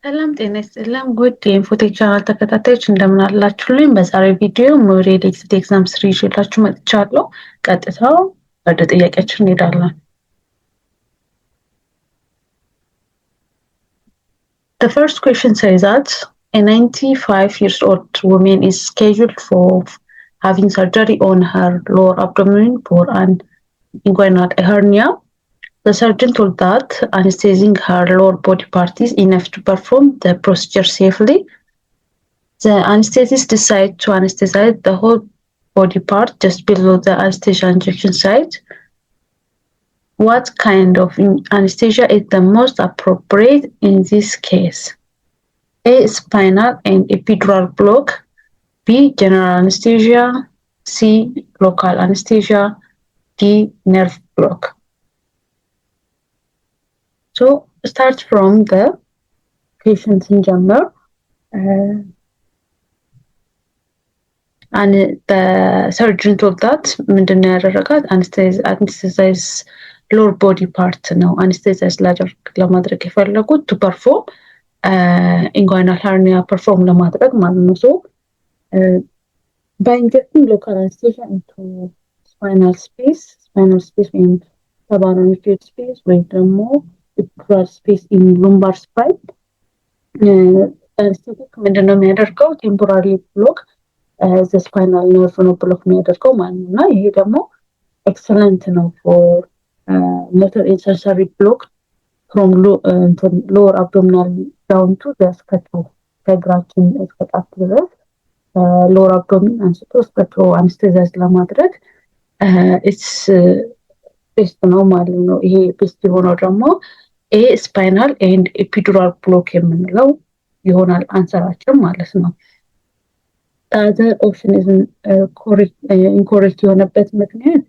ሰላም ጤና ይስጥልኝ ውድ የኢንፎቴክ ቻናል ተከታታዮች እንደምን አላችሁልኝ? በዛሬው ቪዲዮ ሞዴል ኤግዛም 3 ይዤላችሁ መጥቻለሁ። ቀጥታ ወደ ጥያቄያችን እንሄዳለን። The first question says that a 95 years old woman is scheduled for having surgery on her lower abdomen for an inguinal hernia. The surgeon told that anesthesizing her lower body part is enough to perform the procedure safely. The anesthetist decided to anesthetize the whole body part just below the anesthesia injection site. What kind of anesthesia is the most appropriate in this case? A. Spinal and epidural block. B. General anesthesia. C. Local anesthesia. D. Nerve block. So start from the patient in general. And the surgeon told that ምንድነው ያደረጋት anesthetize lower body part ነው anesthetize ለማድረግ የፈለጉት to perform inguinal hernia perform ለማድረግ ማለት ነው። so by injecting local anesthesia into spinal space ወይም subarachial space ወይም ደግሞ epidural space in lumbar spine anesthetic ምንድነው የሚያደርገው temporary block the spinal nerve ነው ብሎክ የሚያደርገው ማለት ነው። እና ይሄ ደግሞ excellent ነው for motor insensory block from lower abdominal down to the scapula ከእግራችን እስከ ጣት ድረስ lower abdomen አንስቶ እስከ anesthetize ለማድረግ it's best ነው ማለት ነው። ይሄ best የሆነው ደግሞ A spinal and epidural block የምንለው ይሆናል አንሰራችን ማለት ነው። The option is incorrect የሆነበት ምክንያት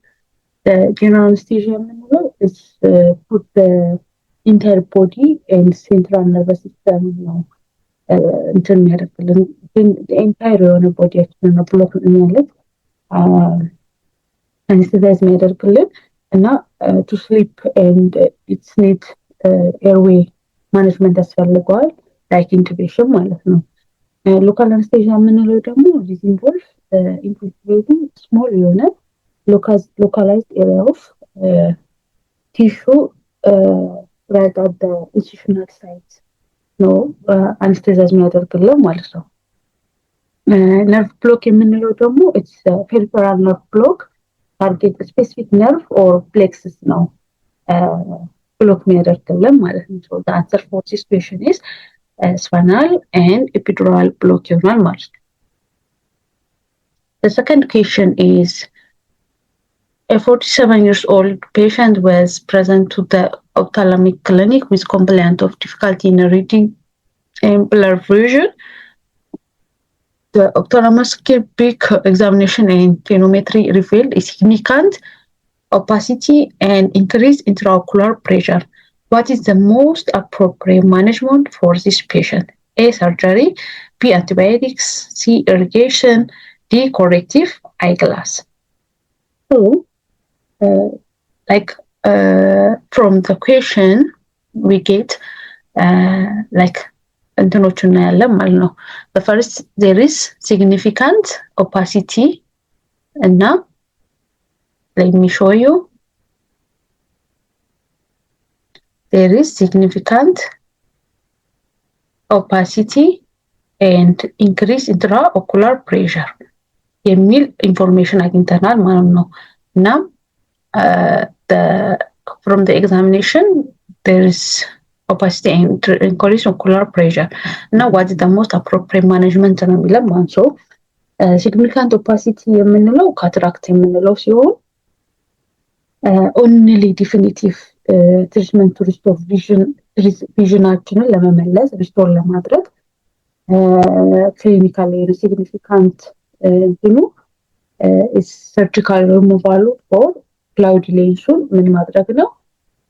general anesthesia የምንለው is put the entire body and central nervous system ነው እንትን የሚያደርግልን ግን entire የሆነ ቦዲያችንን ነው ብሎክ ማለት anesthetize የሚያደርግልን እና to sleep and it's need airway management ያስፈልገዋል like intubation ማለት ነው። local anesthesia የምንለው ደግሞ this involves infiltrating small unit localized area of tissue right at the incisional site ነው anesthesia የሚያደርግልን ማለት ነው። nerve block የምንለው ደግሞ it's peripheral nerve block target specific nerve or plexus ነው block የሚያደርግልን ማለት ነው። so the answer for this question is spinal and epidural block ይሆናል ማለት ነው። The second question is a 47 years old patient was present to the ophthalmic clinic with complaint of difficulty in reading and blurred vision. The ophthalmoscopic examination and phenometry revealed a significant opacity and increased intraocular pressure. What is the most appropriate management for this patient? A. Surgery. B. Antibiotics. C. Irrigation. D. Corrective eyeglass. So, from the question we get እንትኖቹን እናያለን ማለት ነው። The first there is significant opacity እና let me show you. There is significant opacity and increased intraocular pressure የሚል ኢንፎርሜሽን አግኝተናል ማለት ነው። እና from the examination there is opacity and increased ocular pressure. Now what is the most appropriate management ነው የሚለው ማለት ነው። significant opacity የምንለው cataract የምንለው ሲሆን only definitive treatment to restore visionችንን ለመመለስ ሪስቶር ለማድረግ clinically significant is surgical removal for cloudy lens ምን ማድረግ ነው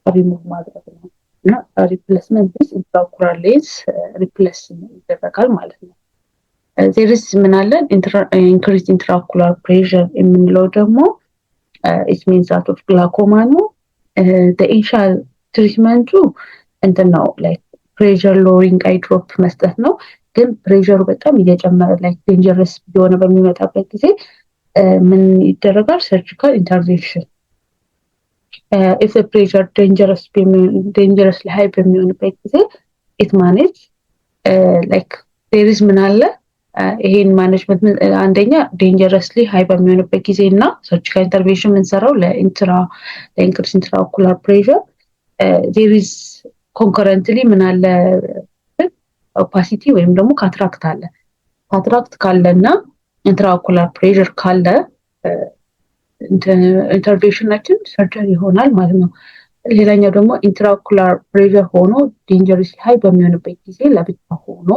remove ማድረግ ነው እና replacement is intraocular lens replace ይደረጋል ማለት ነው። there is ምን አለ increased intraocular pressure የምንለው ደግሞ it means that of glaucoma ነው። the initial treatment እንትን ነው like ፕሬሸር ሎዊንግ አይ ድሮፕ መስጠት ነው። ግን ፕሬሸሩ በጣም እየጨመረ ላይ ዴንጀረስ የሆነ በሚመጣበት ጊዜ ምን ይደረጋል? ሰርጂካል ኢንተርቬንሽን። ኢፍ ፕሬሸር ዴንጀረስ ሃይ በሚሆንበት ጊዜ ኢት ማኔጅ ላይክ ዴሪዝ ምን አለ ይሄን ማኔጅመንት አንደኛ ዴንጀረስሊ ሃይ በሚሆንበት ጊዜ እና ሰርጂካል ኢንተርቬንሽን የምንሰራው ለኢንክሪስ ኢንትራኦኩላር ፕሬሸር ዴሪዝ ኮንከረንትሊ ምን አለ ኦፓሲቲ ወይም ደግሞ ካትራክት አለ። ካትራክት ካለ እና ኢንትራኦኩላር ፕሬሸር ካለ ኢንተርቬንሽናችን ሰርጀሪ ይሆናል ማለት ነው። ሌላኛው ደግሞ ኢንትራኦኩላር ፕሬሸር ሆኖ ዴንጀረስ ሃይ በሚሆንበት ጊዜ ለብቻ ሆኖ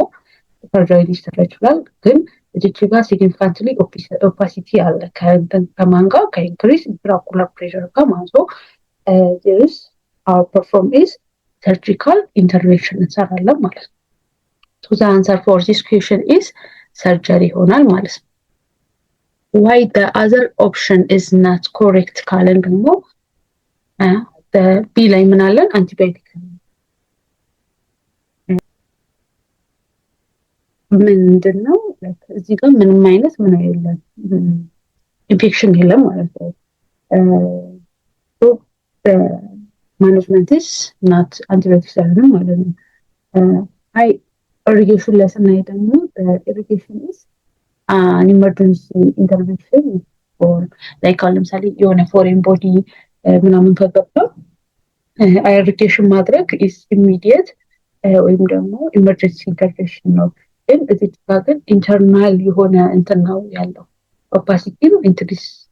ሰርጀሪ ሊሰራ ይችላል። ግን እዚች ጋር ሲግኒፊካንትሊ ኦፓሲቲ አለ ከማን ጋር? ከኢንክሪስ ኢንትራኦኩላር ፕሬሸር ጋር ማለት ነው። ዚስ አወር ፐርፎርም ኢዝ ሰርጂካል ኢንተርቬንሽን እንሰራለን ማለት ነው። ሶ ዘ አንሰር ፎር ዚስ ኩዌስችን ኢዝ ሰርጀሪ ይሆናል ማለት ነው። ዋይ ዘ አዘር ኦፕሽን ኢዝ ናት ኮሬክት ካለን ደግሞ ቢ ላይ ምን አለን? አንቲባዮቲክ ምንድን ነው? እዚህ ጋር ምንም አይነት ምን የለም ኢንፌክሽን የለም ማለት ነው። ማኔጅመንት ኢዝ ናት አንቲባዮቲክ ሳይሆንም ማለት ነው። አይ ኢሪጌሽን ላይ ስናይ ደግሞ ኢሪጌሽን ኢዝ አን ኢመርጀንሲ ኢንተርቬንሽን ፎር ላይክ አሁን ለምሳሌ የሆነ ፎሬን ቦዲ ምናምን ከገባ ኢሪጌሽን ማድረግ ኢዝ ኢሚዲየት ወይም ደግሞ ኢመርጀንሲ ኢንተርቬንሽን ነው። ግን እዚህ ጋር ግን ኢንተርናል የሆነ እንትን ነው ያለው ኦፓሲቲ ነው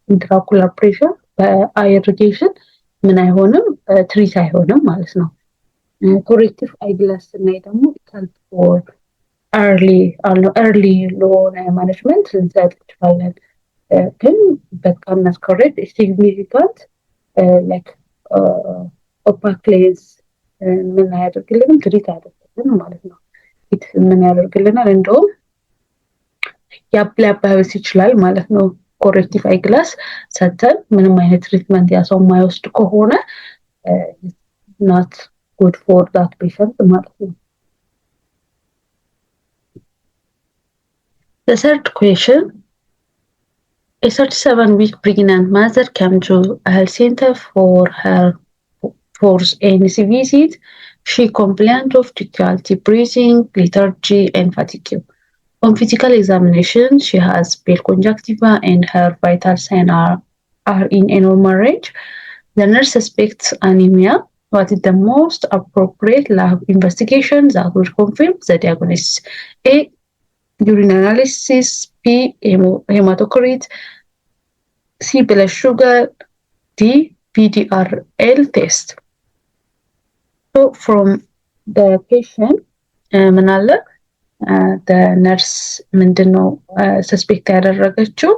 ኢንትራኦኩላር ፕሬሸር በኢሪጌሽን ምን አይሆንም ትሪት አይሆንም ማለት ነው። ኮሬክቲቭ አይግላስ ስናይ ደግሞ ኢታል ፎር ኤርሊ ለሆነ ማኔጅመንት ልንሰጥ እንችላለን። ግን በጣም ኮሬክት ሲግኒፊካንት ላይክ ኦፓክሌዝ ምን አያደርግልንም? ትሪት አያደርግልንም ማለት ነው። ምን ያደርግልናል? እንደውም ሊያባብስ ይችላል ማለት ነው። ኮሬክቲቭ አይግላስ ሰተን ምንም አይነት ትሪትመንት ያሰው የማይወስድ ከሆነ ናት ጉድ ፎር ዳት ፔሸንት ማለት ነው። The third question, a 37-week pregnant mother came to a health center for her fourth ANC visit. She complained of difficulty breathing, lethargy, and fatigue. On physical examination, she has pale conjunctiva and her vital signs are in a normal range. The nurse suspects anemia. What is the most appropriate lab investigation that will confirm the diagnosis? A. Urine analysis. B. Hematocrit. C. Blood sugar. D. PDRL test. So from the patient, ምን አለ ነርስ ምንድነው ሰስፔክት ያደረገችው?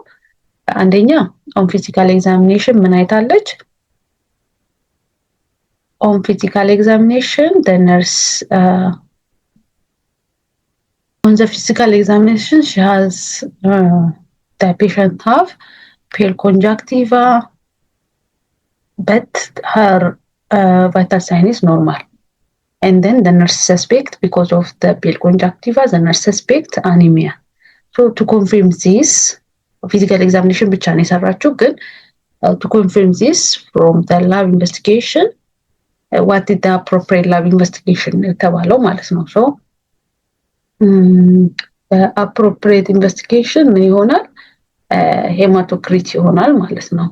አንደኛ ኦን ፊዚካል ኤግዛሚኔሽን ምን አይታለች? ኦን ፊዚካል ኤግዛሚኔሽን the nurse on the physical examination she has the patient have pale conjunctiva but her vital sign is normal. And then the nurse suspect, because of the pale conjunctiva, the nurse suspect anemia. So to confirm this, physical examination ብቻ ነው የሰራችው። ግን to confirm this from the lab investigation, what is the appropriate lab investigation የተባለው ማለት ነው። So appropriate investigation ምን ይሆናል? ሄማቶክሪት ይሆናል ማለት ነው።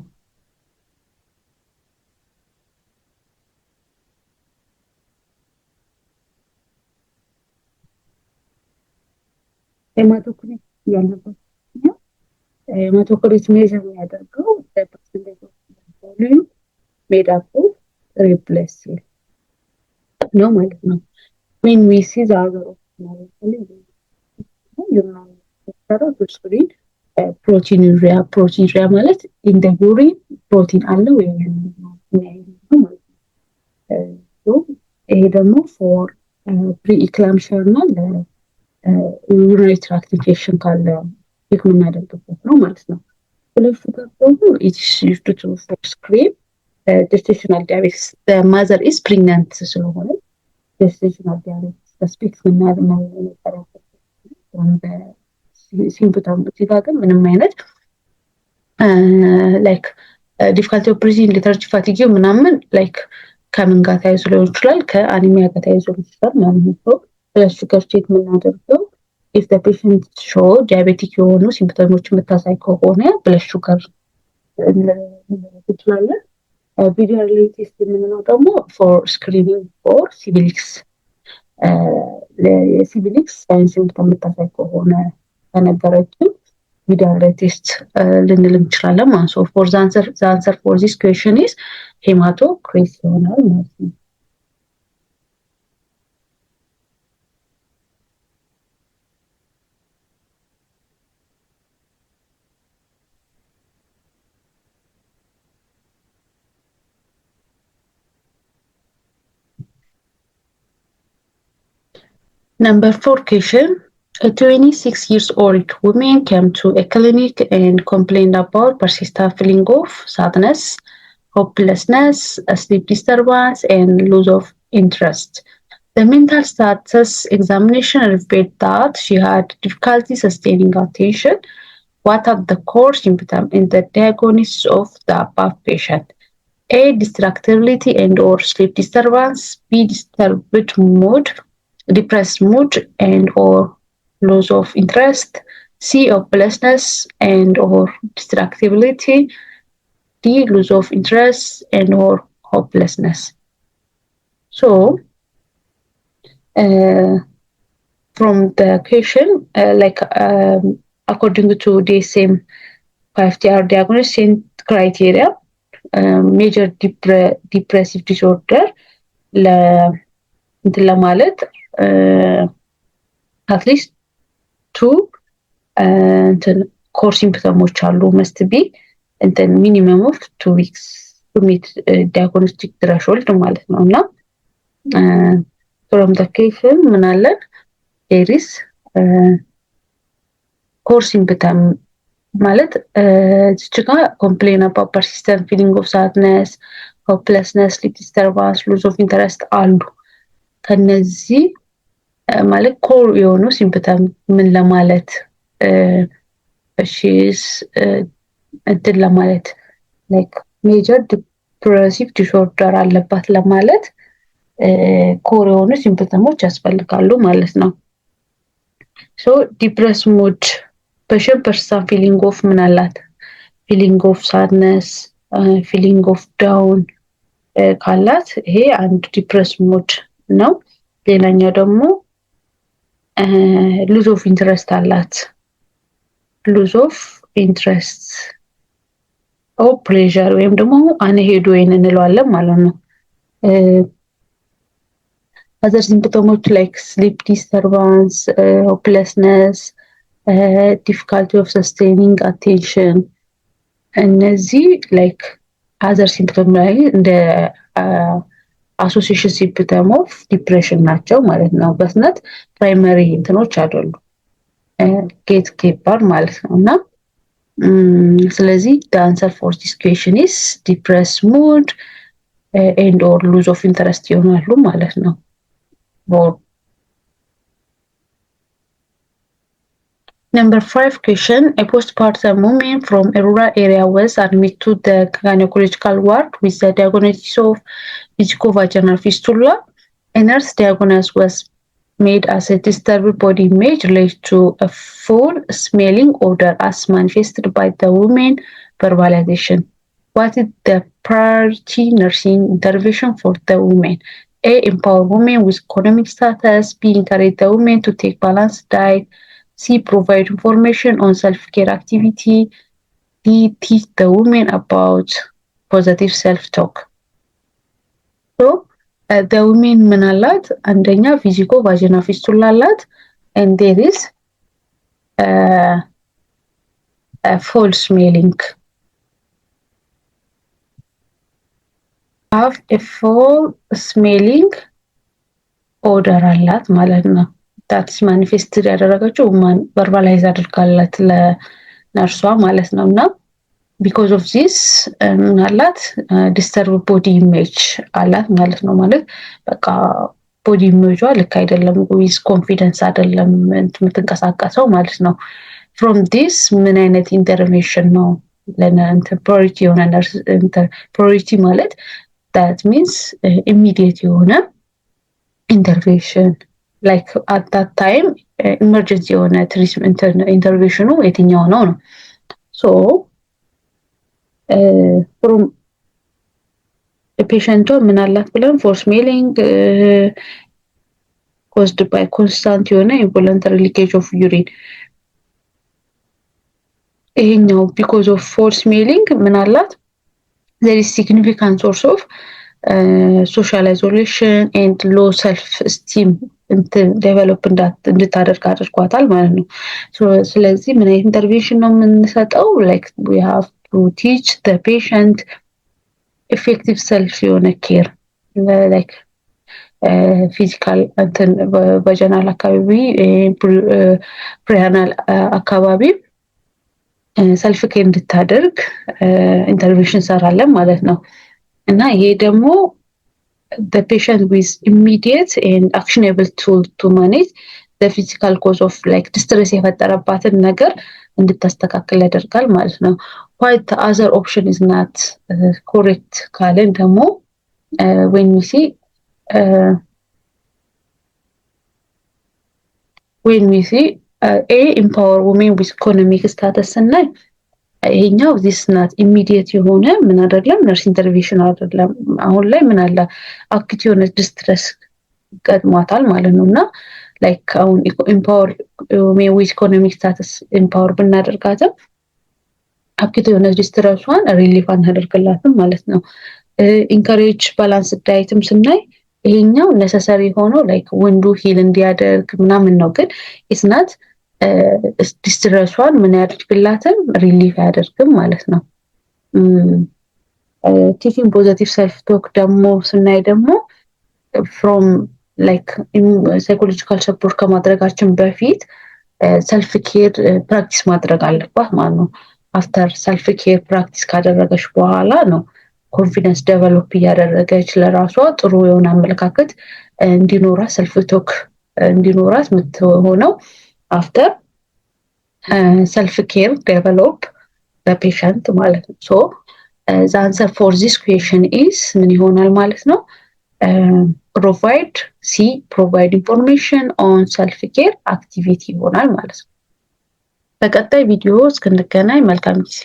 ሄማቶክሪት ያለበት ሄማቶክሪት ሜዥር የሚያደርገው ፐርሰንቴጅ ኦፍ ቮሊዩም ሜድ አፕ ኦፍ ሬድ ብለድ ሴል ነው ማለት ነው። when we see the other ፕሮቲን ማለት in the urine ፕሮቲን አለ ወይ ነው ማለት ነው። ይሄ ደግሞ for pre-eclampsia እና urinary tract infection ካለ የምናደርግበት ነው ማለት ነው። ሁለቱ ደግሞ it is used to screen gestational diabetes. The mother is pregnant ስለሆነ gestational diabetes ሰስፔክት ምናምን ነበር ሲምፕተም እዚህ ጋር ግን ምንም አይነት ላይክ ዲፊካልቲ ኦፍ ብሪዚንግ ሌተርጂ ፋቲግ ምናምን ላይክ ከምን ጋር ተያይዞ ሊሆን ይችላል ከአኒሚያ ጋር ተያይዞ ሊሆን ይችላል ማለት ነው። ብለድ ሹገር ቼክ የምናደርገው ኢፍ ዘ ፔሽንት ሾ ዲያቤቲክ የሆኑ ሲምፕተሞች የምታሳይ ከሆነ ብለድ ሹገር እንችላለን። ቪዲዮ ቴስት የምንለው ደግሞ ፎር ስክሪኒንግ ፎር ሲቪሊክስ የሲቪሊክስ ሲምፕተም የምታሳይ ከሆነ ከነበረችን ቪዲዮ ቴስት ልንል እንችላለን ማለት ነው። ፎር ዘ አንሰር ፎር ዚስ ኩዌስችን ኢዝ ሄማቶክሪስ ይሆናል ማለት ነው። Number 4 question. A 26 years old woman came to a clinic and complained about persistent feeling of sadness, hopelessness, sleep disturbance, and loss of interest. The mental status examination revealed that she had difficulty sustaining attention. What are the core symptoms in the diagnosis of the above patient? A. Distractibility and or sleep disturbance. B. Disturbed mood, depressed mood and or loss of interest. C. Hopelessness and or distractibility. D. Loss of interest and or hopelessness. So from the question according to DSM-5 diagnosis criteria, major depressive disorder እንትን ለማለት አትሊስት ቱ እንትን ኮር ሲምፕተሞች አሉ መስት ቢ እንትን ሚኒመም ኦፍ 2 weeks to meet diagnostic threshold ማለት ነው። እና from the question ምን አለ there is core symptom ማለት እዚህ ጋር complain about persistent feeling of sadness, hopelessness, sleep disturbance, loss of interest አሉ። ከነዚህ ማለት ኮር የሆኑ ሲምፕተም ምን ለማለት እሺስ እንትን ለማለት ላይክ ሜጀር ዲፕሬሲቭ ዲስኦርደር አለባት ለማለት ኮር የሆኑ ሲምፕተሞች ያስፈልጋሉ ማለት ነው። ሶ ዲፕረስ ሙድ persistent feeling of ምን አላት feeling of sadness, feeling of down ካላት ይሄ አንድ ዲፕረስ ሙድ ነው። ሌላኛው ደግሞ lose of interest አላት lose of interest or pleasure ወይም ደግሞ አንሄዶይን እንለዋለን ማለት ነው። other symptoms like sleep disturbance, hopelessness, difficulty of sustaining attention እነዚህ like other symptoms ላይ እንደ association symptom of depression ናቸው ማለት ነው። በስነት ፕራይመሪ እንትኖች አይደሉ ጌት ኬፐር ማለት ነውና ስለዚህ the answer for this question is depressed mood and or loss of interest ይሆናሉ ማለት ነው። Number 5 question. A postpartum woman from a rural area was admitted to the gynecological ward with the diagnosis of vesicovaginal fistula. A nurse diagnosis was made as a disturbed body image related to a foul smelling odor as manifested by the woman verbalization. What is the priority nursing intervention for the woman? A. Empower women with economic status. B. Encourage the women to take balanced diet. C. Provide information on self-care activity. D. Teach the women about positive self-talk. So, the women ምን አላት አንደኛ ቬሲኮቫጂናል ፊስቱላ አላት and there is a foul smelling. have a foul smelling odor አላት ማለት ነው። that's manifested ያደረገችው ማን ቨርባላይዝ አድርጋላት ለነርሷ ማለት ነውና because of this አላት disturbed body image አላት ማለት ነው። ማለት በቃ ቦዲ ኢሜጇ ልክ አይደለም ዊዝ ኮንፊደንስ አይደለም የምትንቀሳቀሰው ማለት ነው። ፍሮም ዲስ ምን አይነት ኢንተርቬንሽን ነው ፕራዮሪቲ የሆነ ነርስ ፕራዮሪቲ ማለት that means immediate የሆነ ኢንተርቬንሽን like at that time emergency የሆነ ትሪትመንት ኢንተርቬንሽኑ የትኛው ነው ነው so from ፔሸንቷ ምን አላት ብለን ፎርስ ሜሊንግ caused by constant የሆነ involuntary leakage of urine ይሄኛው because of force mailing ምን አላት there is significant source of social isolation and low self esteem develop እንድታደርግ አድርጓታል ማለት ነው ስለዚህ ምን አይነት ኢንተርቬንሽን ነው የምንሰጠው like we have to teach the patient effective self የሆነ care like physical vaginal አካባቢ preanal አካባቢ ሰልፍ ኬር እንድታደርግ ኢንተርቬንሽን ሰራለን ማለት ነው እና ይሄ ደግሞ the patient with immediate and actionable tool to manage the physical cause of like distress የፈጠረባትን ነገር እንድታስተካክል ያደርጋል ማለት ነው quite the other option is not correct ካለን ደግሞ when we see a empower women with economic status እና ይሄኛው this not immediate የሆነ ምን አይደለም ነርስ ኢንተርቬንሽን አይደለም አሁን ላይ ምን አለ አክቲቭ የሆነ ዲስትረስ ቀድሟታል ማለት ነውና like አሁን empower women with economic status empower ብናደርጋትም አክቲቭ የሆነ ዲስትረሷን ሪሊፍ እናደርግላትም ማለት ነው encourage balanced dietም ስናይ ይሄኛው necessary ሆኖ like ወንዱ ሂል እንዲያደርግ ምናምን ነው ግን it's not ዲስትረሷን ምን ያደርግላትም ሪሊፍ ያደርግም ማለት ነው teaching positive self talk ደግሞ ስናይ ደግሞ from like psychological support ከማድረጋችን በፊት self care practice ማድረግ አለባት ማለት ነው after self care practice ካደረገች በኋላ ነው ኮንፊደንስ ዴቨሎፕ ያደረገች ለራሷ ጥሩ የሆነ አመለካከት እንዲኖራት self talk እንዲኖራት ምትሆነው after self care develop the patient ማለት ነው so the answer for this question is ምን ይሆናል ማለት ነው provide information on self care activity ይሆናል ማለት ነው በቀጣይ ቪዲዮ እስክንገናኝ መልካም ጊዜ